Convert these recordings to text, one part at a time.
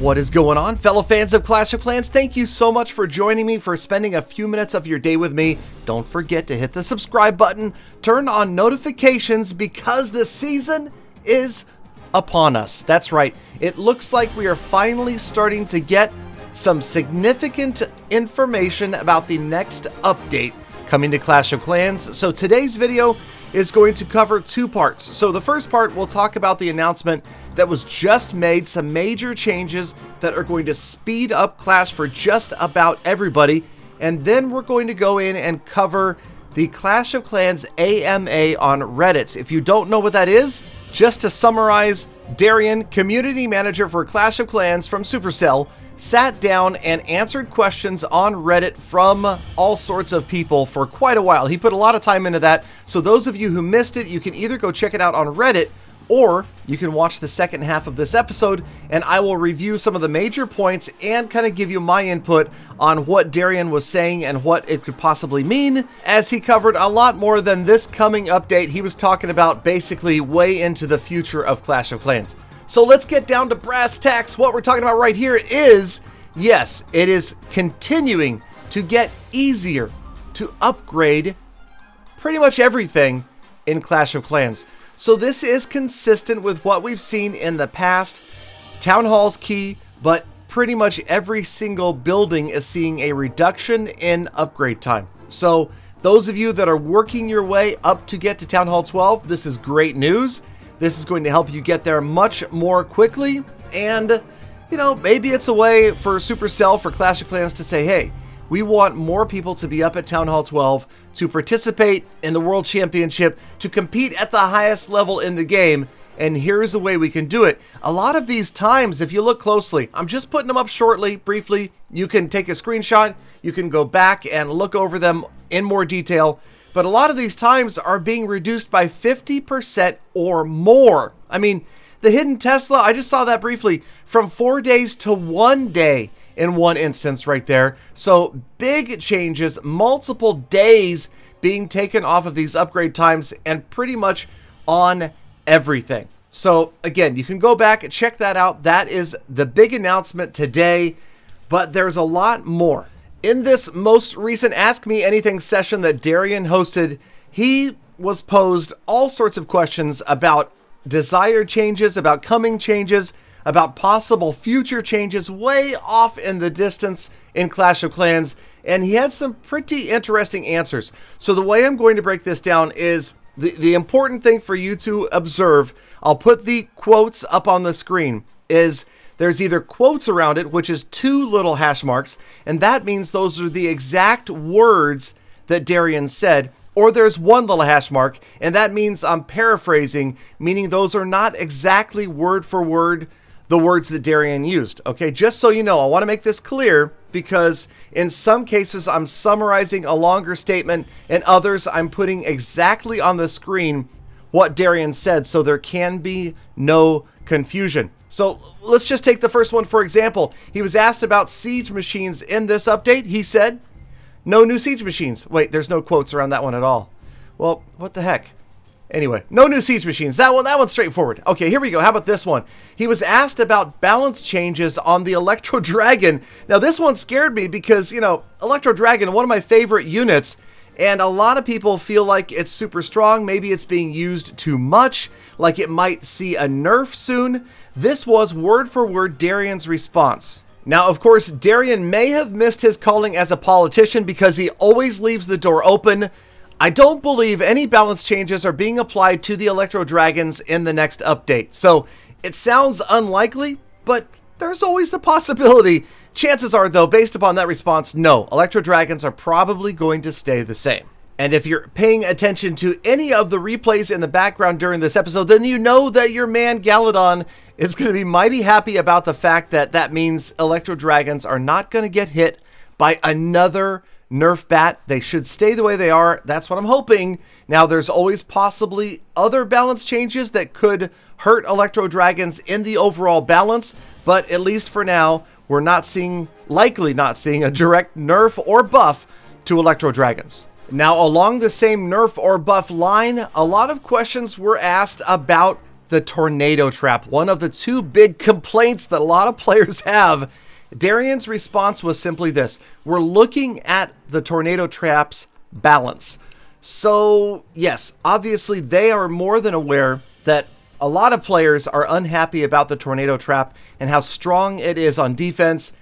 What is going on, fellow fans of Clash of Clans? Thank you so much for joining me, for spending a few minutes of your day with me. Don't forget to hit the subscribe button, turn on notifications, because the season is upon us. That's right. It looks like we are finally starting to get some significant information about the next update coming to Clash of Clans. So today's video is going to cover two parts. So the first part, we'll talk about the announcement that was just made, some major changes that are going to speed up Clash for just about everybody. And then we're going to go in and cover the Clash of Clans AMA on Reddit. If you don't know what that is, just to summarize, Darian, community manager for Clash of Clans from Supercell, sat down and answered questions on Reddit from all sorts of people for quite a while. He put a lot of time into that. So those of you who missed it, you can either go check it out on Reddit, or you can watch the second half of this episode, and I will review some of the major points and kind of give you my input on what Darian was saying and what it could possibly mean, as he covered a lot more than this coming update. He was talking about basically way into the future of Clash of Clans. So let's get down to brass tacks. What we're talking about right here is, yes, it is continuing to get easier to upgrade pretty much everything in Clash of Clans. So this is consistent with what we've seen in the past. Town Hall's key, but pretty much every single building is seeing a reduction in upgrade time. So those of you that are working your way up to get to Town Hall 12, this is great news. This is going to help you get there much more quickly. And, you know, maybe it's a way for Supercell, for Clash of Clans to say, hey, we want more people to be up at Town Hall 12 to participate in the World Championship, to compete at the highest level in the game. And here's a way we can do it. A lot of these times, if you look closely, I'm just putting them up shortly, briefly. You can take a screenshot. You can go back and look over them in more detail. But a lot of these times are being reduced by 50% or more. I mean, the hidden Tesla, I just saw that briefly, from 4 days to 1 day in one instance right there. So big changes, multiple days being taken off of these upgrade times, and pretty much on everything. So again, you can go back and check that out. That is the big announcement today, but there's a lot more. In this most recent Ask Me Anything session that Darian hosted, he was posed all sorts of questions about desired changes, about coming changes, about possible future changes way off in the distance in Clash of Clans, and he had some pretty interesting answers. So the way I'm going to break this down is the important thing for you to observe, I'll put the quotes up on the screen, is there's either quotes around it, which is 2 little hash marks, and that means those are the exact words that Darian said, or there's 1 little hash mark, and that means I'm paraphrasing, meaning those are not exactly word for word the words that Darian used. Okay, just so you know, I want to make this clear, because in some cases I'm summarizing a longer statement, and others I'm putting exactly on the screen what Darian said, so there can be no confusion. So let's just take the first one for example. He was asked about siege machines in this update. He said, no new siege machines. Wait, there's no quotes around that one at all. Well, what the heck? Anyway, no new siege machines. That one's straightforward. Okay, here we go. How about this one? He was asked about balance changes on the Electro Dragon. Now this one scared me because, you know, Electro Dragon, one of my favorite units, and a lot of people feel like it's super strong. Maybe it's being used too much, like it might see a nerf soon. This was word for word Darian's response. Now, of course, Darian may have missed his calling as a politician because he always leaves the door open. I don't believe any balance changes are being applied to the Electro Dragons in the next update. So it sounds unlikely, but there's always the possibility. Chances are, though, based upon that response, no, Electro Dragons are probably going to stay the same. And if you're paying attention to any of the replays in the background during this episode, then you know that your man Galadon is going to be mighty happy about the fact that that means Electro Dragons are not going to get hit by another nerf bat. They should stay the way they are. That's what I'm hoping. Now, there's always possibly other balance changes that could hurt Electro Dragons in the overall balance, but at least for now, we're likely not seeing a direct nerf or buff to Electro Dragons. Now, along the same nerf or buff line, a lot of questions were asked about the tornado trap, one of the two big complaints that a lot of players have. Darian's response was simply this: we're looking at the tornado trap's balance. So yes, obviously they are more than aware that a lot of players are unhappy about the tornado trap and how strong it is on defense.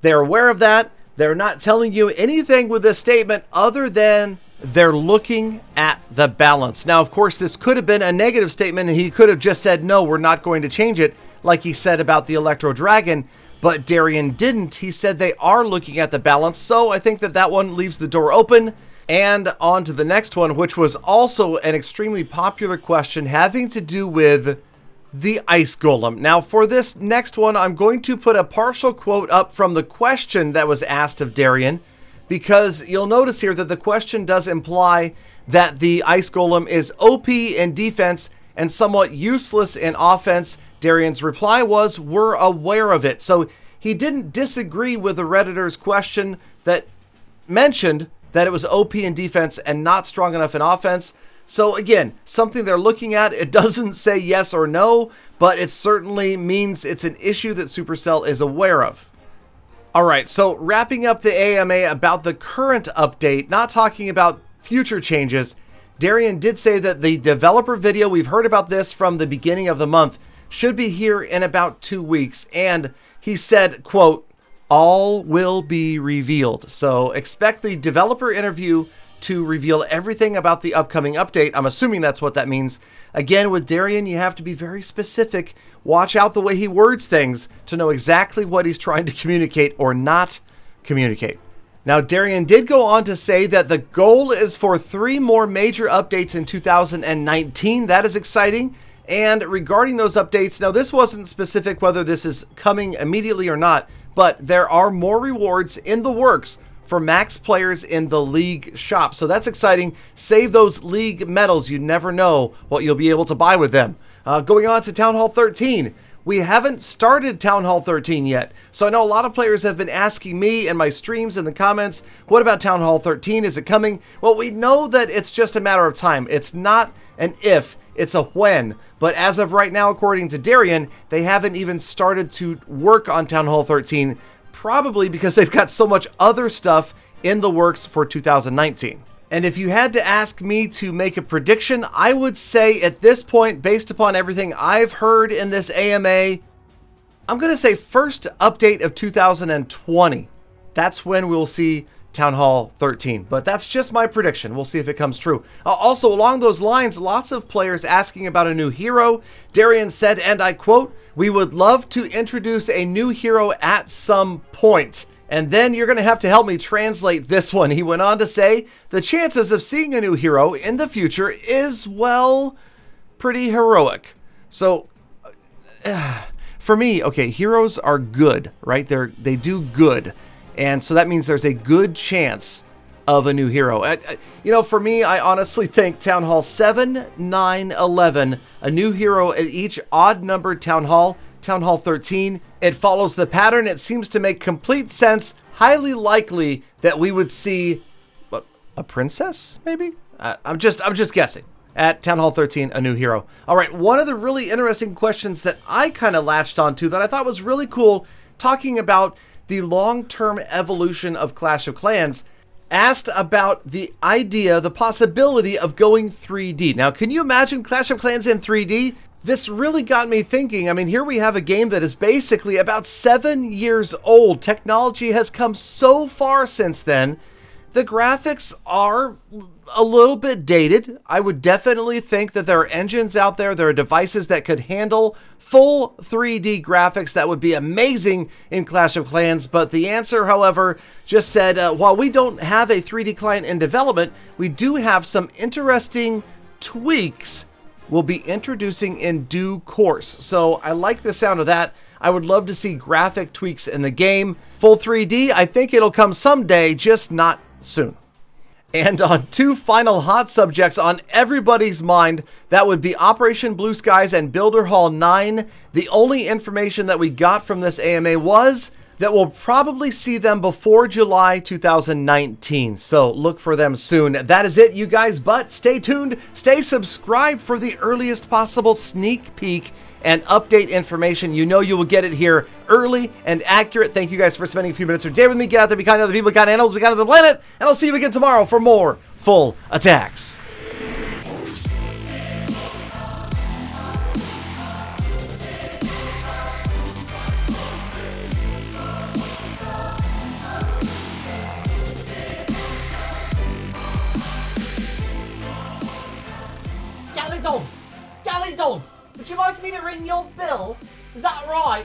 They're aware of that. They're not telling you anything with this statement other than they're looking at the balance. Now, of course, this could have been a negative statement and he could have just said, no, we're not going to change it, like he said about the Electro Dragon, but Darian didn't. He said they are looking at the balance, so I think that one leaves the door open. And on to the next one, which was also an extremely popular question having to do with the Ice Golem. Now, for this next one, I'm going to put a partial quote up from the question that was asked of Darian, because you'll notice here that the question does imply that the Ice Golem is OP in defense and somewhat useless in offense. Darian's reply was, we're aware of it. So he didn't disagree with the Redditor's question that mentioned that it was OP in defense and not strong enough in offense. So again, something they're looking at. It doesn't say yes or no, but it certainly means it's an issue that Supercell is aware of. All right, so wrapping up the AMA about the current update, not talking about future changes, Darian did say that the developer video, we've heard about this from the beginning of the month, should be here in about 2 weeks. And he said, quote, all will be revealed. So expect the developer interview to reveal everything about the upcoming update. I'm assuming that's what that means. Again, with Darian, you have to be very specific. Watch out the way he words things to know exactly what he's trying to communicate or not communicate. Now, Darian did go on to say that the goal is for 3 more major updates in 2019. That is exciting. And regarding those updates, now this wasn't specific whether this is coming immediately or not, but there are more rewards in the works for max players in the League shop. So that's exciting. Save those League medals. You never know what you'll be able to buy with them. Going on to Town Hall 13. We haven't started Town Hall 13 yet. So I know a lot of players have been asking me in my streams in the comments, what about Town Hall 13? Is it coming? Well, we know that it's just a matter of time. It's not an if, it's a when. But as of right now, according to Darian, they haven't even started to work on Town Hall 13, probably because they've got so much other stuff in the works for 2019. And if you had to ask me to make a prediction, I would say at this point, based upon everything I've heard in this AMA, I'm going to say first update of 2020. That's when we'll see Town Hall 13. But that's just my prediction. We'll see if it comes true. Also, along those lines, lots of players asking about a new hero. Darian said, and I quote, we would love to introduce a new hero at some point. And then you're going to have to help me translate this one. He went on to say, the chances of seeing a new hero in the future is, well, pretty heroic. So, for me, okay, heroes are good, right? They do good. And so that means there's a good chance of a new hero. For me, I honestly think Town Hall 7, 9, 11, a new hero at each odd-numbered Town Hall. Town Hall 13, it follows the pattern. It seems to make complete sense. Highly likely that we would see a princess, maybe? I'm just guessing. At Town Hall 13, a new hero. All right, one of the really interesting questions that I kind of latched onto that I thought was really cool, talking about the long-term evolution of Clash of Clans, asked about the idea, the possibility of going 3D. Now, can you imagine Clash of Clans in 3D? This really got me thinking. I mean, here we have a game that is basically about 7 years old. Technology has come so far since then. The graphics are a little bit dated. I would definitely think that there are engines out there, there are devices that could handle full 3D graphics that would be amazing in Clash of Clans. But the answer, however, just said, while we don't have a 3D client in development, we do have some interesting tweaks we'll be introducing in due course. So I like the sound of that. I would love to see graphic tweaks in the game. Full 3D, I think it'll come someday, just not soon. And on 2 final hot subjects on everybody's mind, that would be Operation Blue Skies and Builder Hall 9. The only information that we got from this AMA was that will probably see them before July 2019. So look for them soon. That is it, you guys, but stay tuned, stay subscribed for the earliest possible sneak peek and update information. You know you will get it here early and accurate. Thank you guys for spending a few minutes of your day with me. Get out there, be kind to other people, be kind to animals, be kind to the planet, and I'll see you again tomorrow for more full attacks. Galadon! Galadon! Would you like me to ring your bell? Is that right?